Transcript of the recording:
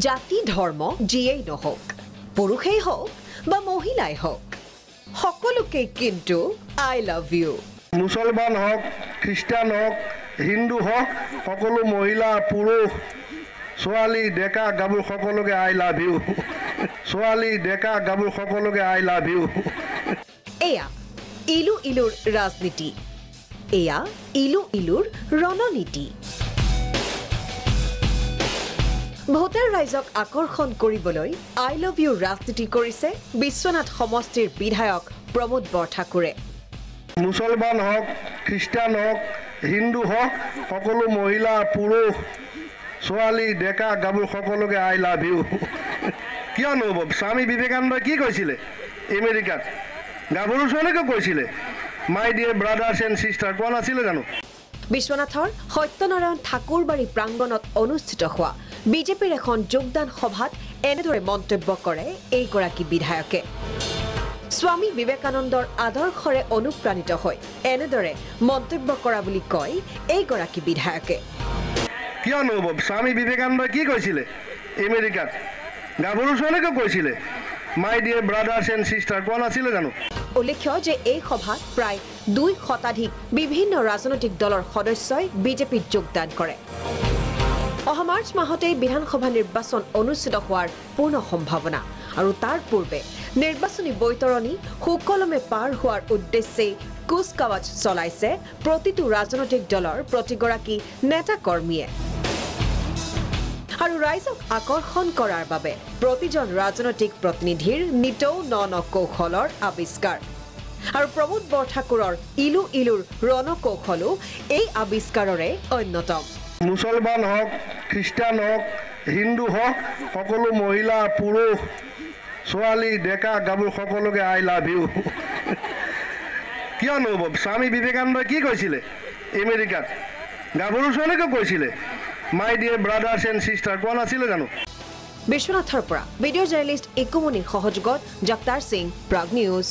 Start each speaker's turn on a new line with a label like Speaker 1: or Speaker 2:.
Speaker 1: জাতি ধৰ্ম যিয়েই নহওক পুৰুষেই হওক বা মহিলাই হওক সকলোকে কিন্তু আই লাভ ইউ
Speaker 2: মুছলমান হওক খ্ৰীষ্টান হওক হিন্দু হওক সকলো মহিলা পুৰুষ ছোৱালী ডেকা গাভৰু সকলোকে আই লাভ ইউ ছোৱালী ডেকা গাভৰু সকলোকে আই লাভ ইউ
Speaker 1: এয়া ইলু ইলুৰ ৰাজনীতি এয়া ইলু ইলুৰ ৰণনীতি ভোটাৰ ৰাইজক আকৰ্ষণ কৰিবলৈ আই লাভ ইউ ৰাজনীতি কৰিছে বিশ্বনাথ সমষ্টিৰ বিধায়ক প্ৰমোদ বৰঠাকুৰে
Speaker 2: মুছলমান হওক খ্ৰীষ্টান হওক হিন্দু হওক সকলো মহিলা পুৰুষ ছোৱালী ডেকা গাভৰু সকলোকে আই লাভ ইউ কিয় নহ'ব স্বামী বিবেকানন্দই কি কৈছিলে আমেৰিকাত গাভৰু ছোৱালীকে কৈছিলে মাই ডিয়াৰ ব্ৰাদাৰ্ছ এণ্ড ছিষ্টাৰ কোৱা নাছিলে জানো
Speaker 1: বিশ্বনাথৰ সত্যনাৰায়ণ ঠাকুৰবাৰী প্ৰাংগণত অনুষ্ঠিত হোৱা বিজেপিৰ এখন যোগদান সভাত এনেদৰে মন্তব্য কৰে এইগৰাকী বিধায়কে স্বামী বিবেকানন্দৰ আদৰ্শৰে অনুপ্ৰাণিত হৈ এনেদৰে মন্তব্য কৰা বুলি কয় এইগৰাকী বিধায়কে
Speaker 2: কিয় নহ'ব স্বামী বিবেকানন্দই কি কৈছিলে আমেৰিকাত গাভৰু ছোৱালীকে কৈছিলে মাই ডিয়াৰ ব্ৰাদাৰ্ছ এণ্ড ছিষ্টাৰ কোৱা নাছিলে জানো
Speaker 1: উল্লেখ্য যে এই সভাত প্ৰায় 2 শতাধিক বিভিন্ন ৰাজনৈতিক দলৰ সদস্যই বিজেপিত যোগদান কৰে অহা মাৰ্চ মাহতেই বিধানসভা নিৰ্বাচন অনুষ্ঠিত হোৱাৰ পূৰ্ণ সম্ভাৱনা আৰু তাৰ পূৰ্বে নিৰ্বাচনী বৈতৰণি সুকলমে পাৰ হোৱাৰ উদ্দেশ্যে কুচকাৱাজ চলাইছে প্ৰতিটো ৰাজনৈতিক দলৰ প্ৰতিগৰাকী নেতা কৰ্মীয়ে আৰু ৰাইজক আকৰ্ষণ কৰাৰ বাবে প্ৰতিজন ৰাজনৈতিক প্ৰতিনিধিৰ নিতৌ ন কৌশলৰ আৱিষ্কাৰ আৰু প্ৰমোদ বৰঠাকুৰৰ ইলু ইলুৰ ৰণকৌশলো এই আৱিষ্কাৰৰে অন্যতম
Speaker 2: মুছলমান হওক খ্ৰীষ্টান হওক হিন্দু হওক সকলো মহিলা পুৰুষ ছোৱালী ডেকা গাভৰু সকলোকে আই লাভ ইউ কিয় নহ'ব স্বামী বিবেকানন্দই কি কৈছিলে আমেৰিকাত গাভৰু ছোৱালীকে কৈছিলে মাই ডিয়াৰ ব্ৰাদাৰ্ছ এণ্ড ছিষ্টাৰ কোৱা নাছিলে জানো
Speaker 1: বিশ্বনাথৰ পৰা ভিডিঅ' জাৰ্নেলিষ্ট ইকুমনিৰ সহযোগত জগতাৰ সিং প্ৰাগ নিউজ